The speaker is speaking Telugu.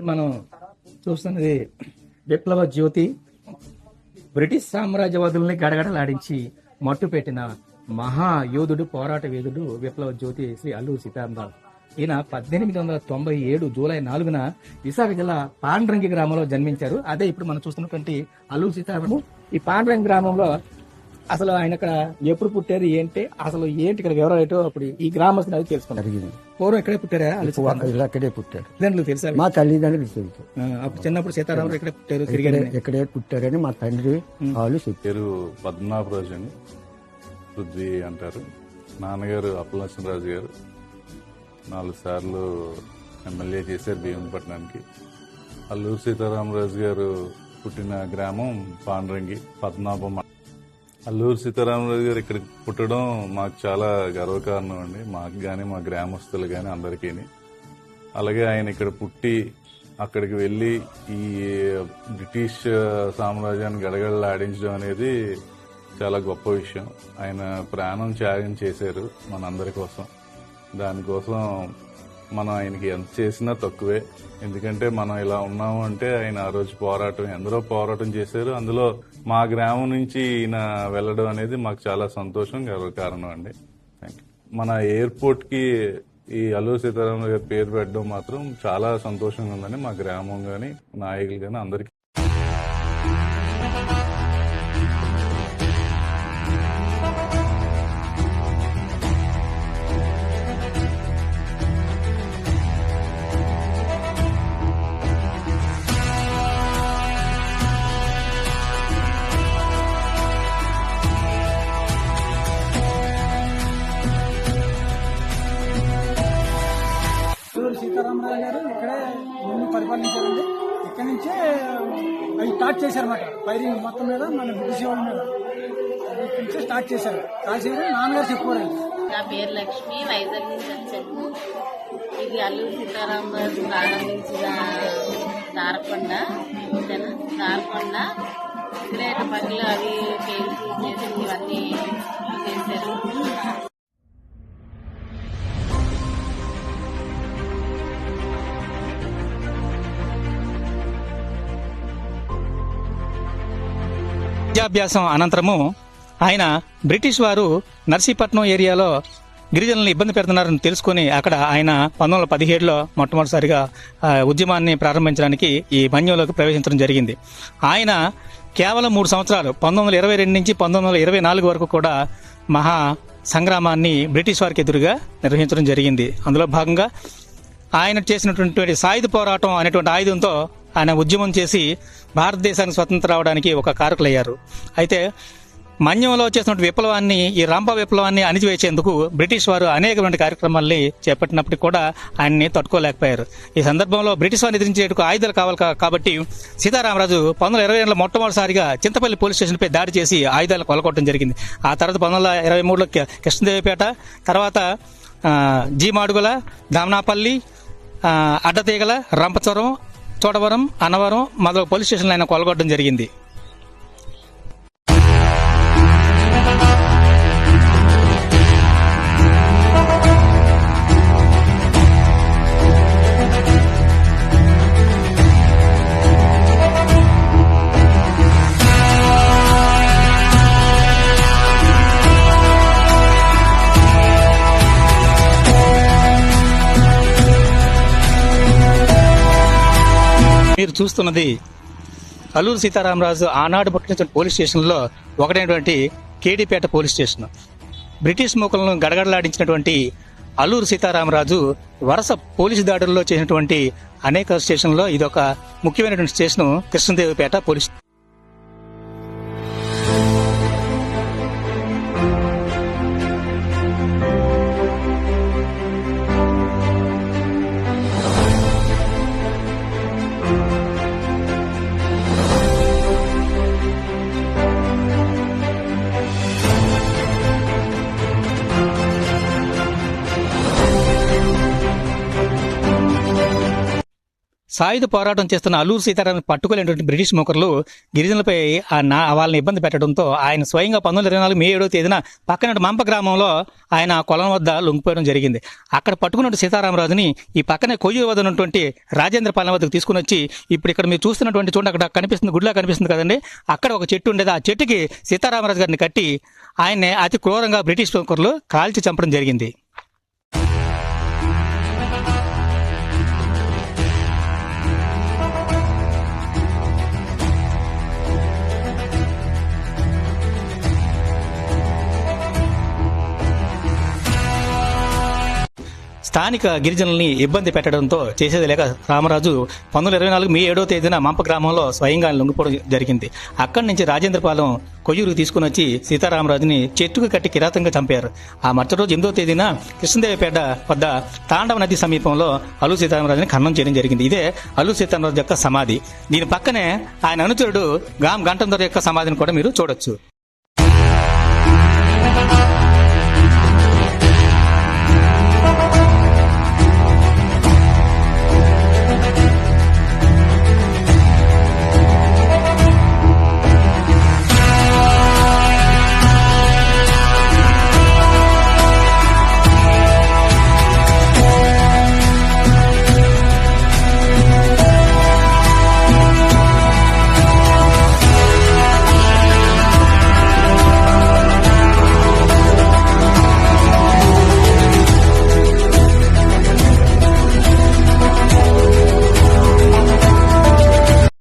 ఇప్పుడు మనం చూస్తున్నది విప్లవ జ్యోతి. బ్రిటిష్ సామ్రాజ్యవాదుల్ని గడగడలాడించి మట్టు పెట్టిన మహాయోధుడు, పోరాట వేదుడు విప్లవ జ్యోతి శ్రీ అల్లూరి సీతారామరాజు. ఈయన 1897 జూలై 4న విశాఖ జిల్లా పాండ్రంగి గ్రామంలో జన్మించారు. అదే ఇప్పుడు మనం చూస్తున్నటువంటి అల్లూరి సీతారాము. ఈ పాండ్రంగి గ్రామంలో అసలు ఆయన ఇక్కడ ఎప్పుడు పుట్టారు, ఏంటి అసలు ఏంటి ఇక్కడ వివరాలు ఏంటో అప్పుడు ఈ గ్రామస్తులు అది తెలుసుకున్నారు. పూర్వం ఇక్కడే పుట్టారా? ఇక్కడే పుట్టారు. తల్లిదండ్రులు తెలుసా? మా తల్లిదండ్రులు తెలుసు. అప్పుడు చిన్నప్పుడు సీతారామరావు ఇక్కడే పుట్టారు, తిరిగారు. ఇక్కడే పుట్టారని మా తండ్రి వాళ్ళు పేరు పద్మనాభరాజు అని పృథ్వీ అంటారు. నాన్నగారు అప్పలనరసింహరాజు గారు 4 సార్లు ఎమ్మెల్యే చేశారు భీమునిపట్నానికి. అల్లూరి సీతారామరాజు గారు పుట్టిన గ్రామం పాండ్రంగి, పద్మనాభం. అల్లూరి సీతారామరాజు గారు ఇక్కడ పుట్టడం మాకు చాలా గర్వకారణం అండి, మాకు కానీ మా గ్రామస్తులు కానీ అందరికీ. అలాగే ఆయన ఇక్కడ పుట్టి అక్కడికి వెళ్ళి ఈ బ్రిటిష్ సామ్రాజ్యాన్ని గడగడలాడించడం అనేది చాలా గొప్ప విషయం. ఆయన ప్రాణం త్యాగం చేశారు మనందరి కోసం. దానికోసం మనం ఆయనకి ఎంత చేసినా తక్కువే. ఎందుకంటే మనం ఇలా ఉన్నాము అంటే ఆయన ఆ రోజు ఎందరో పోరాటం చేశారు. అందులో మా గ్రామం నుంచి ఈయన వెళ్ళడం అనేది మాకు చాలా సంతోషం, గర్వకారణం అండి. Thank you. మన ఎయిర్పోర్ట్ కి ఈ అల్లూరి సీతారామరాజు గారి పేరు పెట్టడం మాత్రం చాలా సంతోషంగా ఉందని మా గ్రామం గాని, నాయకులు గాని అందరికీ. సీతారామరాజు గారు ఇక్కడే ముందు పరిపాలించారండి. ఇక్కడి నుంచే అవి స్టార్ట్ చేశారన్నమాట. ఫైరింగ్ మొత్తం మీద మన బ్రిటిష్ వాళ్ళ మీద ఇక్కడి నుంచే స్టార్ట్ చేశారు. కాసేపు నాన్నగారు చెప్పారండి. నా పేరు లక్ష్మి, వైజాగ్ నుంచి వచ్చాను. ఇది అల్లూరి సీతారామరాజు ప్రారంభించిన దారకొండ. ఇక్కడే పనులు అవి చేసి ఇవన్నీ చేశారు. విద్యాభ్యాసం అనంతరము ఆయన బ్రిటిష్ వారు నర్సీపట్నం ఏరియాలో గిరిజనులను ఇబ్బంది పెడుతున్నారని తెలుసుకుని అక్కడ ఆయన 1917లో మొట్టమొదటిసారిగా ఉద్యమాన్ని ప్రారంభించడానికి ఈ మన్యంలోకి ప్రవేశించడం జరిగింది. ఆయన కేవలం 3 సంవత్సరాలు 1922 నుంచి 1924 వరకు కూడా మహా సంగ్రామాన్ని బ్రిటిష్ వారికి ఎదురుగా నిర్వహించడం జరిగింది. అందులో భాగంగా ఆయన చేసినటువంటి సాయుధ పోరాటం అనేటువంటి ఆయుధంతో ఆయన ఉద్యమం చేసి భారతదేశానికి స్వతంత్రం రావడానికి ఒక కారకులయ్యారు. అయితే మన్యంలో చేసినటువంటి విప్లవాన్ని, ఈ రంప విప్లవాన్ని అణిచివేసేందుకు బ్రిటిష్ వారు అనేకమైన కార్యక్రమాల్ని చేపట్టినప్పటికీ కూడా ఆయన్ని తట్టుకోలేకపోయారు. ఈ సందర్భంలో బ్రిటిష్ వారిని ఎదిరించేందుకు ఆయుధాలు కావాలి కాబట్టి సీతారామరాజు 1922లో మొట్టమొదటిసారిగా చింతపల్లి పోలీస్ స్టేషన్పై దాడి చేసి ఆయుధాలను కొలగొట్టడం జరిగింది. ఆ తర్వాత 1923లో కృష్ణదేవిపేట, తర్వాత జీమాడుగుల, దామనాపల్లి, అడ్డతీగల, రంపచవరం, చోడవరం, అన్నవరం మొదలగు పోలీస్ స్టేషన్లు ఆయన కొలగొట్టడం జరిగింది. మీరు చూస్తున్నది అల్లూరి సీతారామరాజు ఆనాడు పుట్టిన పోలీస్ స్టేషన్లో ఒకటైనటువంటి కేడీపేట పోలీస్ స్టేషన్. బ్రిటిష్ మూకలను గడగడలాడించినటువంటి అల్లూరి సీతారామరాజు వరుస పోలీసు దాడుల్లో చేసినటువంటి అనేక స్టేషన్లో ఇదొక ముఖ్యమైనటువంటి స్టేషన్ కృష్ణదేవిపేట పోలీస్. సాయుధ పోరాటం చేస్తున్న అల్లూరు సీతారామన్ పట్టుకోలేనటువంటి బ్రిటిష్ ముఖర్లు గిరిజనులపై వాళ్ళని ఇబ్బంది పెట్టడంతో ఆయన స్వయంగా 1924 మే 7వ తేదీన పక్కన మంప గ్రామంలో ఆయన కొలం వద్ద లొంగిపోవడం జరిగింది. అక్కడ పట్టుకున్న సీతారామరాజుని ఈ పక్కనే కొయ్యూరు వద్ద ఉన్నటువంటి రాజేంద్రపాలెం వద్దకు తీసుకుని వచ్చి ఇప్పుడు ఇక్కడ మీరు చూస్తున్నటువంటి చూడండి, అక్కడ కనిపిస్తుంది, గుడిలా కనిపిస్తుంది కదండి, అక్కడ ఒక చెట్టు ఉండేది. ఆ చెట్టుకి సీతారామరాజు గారిని కట్టి ఆయన్ని అతి క్రూరంగా బ్రిటిష్ ముఖర్లు కాల్చి చంపడం జరిగింది. స్థానిక గిరిజనుల్ని ఇబ్బంది పెట్టడంతో చేసేది లేక రామరాజు 1924 మే 7వ తేదీన మంప గ్రామంలో స్వయంగా లొంగిపోవడం జరిగింది. అక్కడి నుంచి రాజేంద్రపాలెం కొయ్యూరుకు తీసుకుని వచ్చి సీతారామరాజుని చెట్టుకు కట్టి కిరాతంగా చంపారు. ఆ మరుసటి రోజు 8వ తేదీన కృష్ణదేవపేట వద్ద తాండవ నది సమీపంలో అల్లూరు సీతారామరాజుని ఖననం చేయడం జరిగింది. ఇదే అల్లూరు సీతారామరాజు యొక్క సమాధి. దీని పక్కనే ఆయన అనుచరుడు గాం గంటందొర యొక్క సమాధిని కూడా మీరు చూడొచ్చు.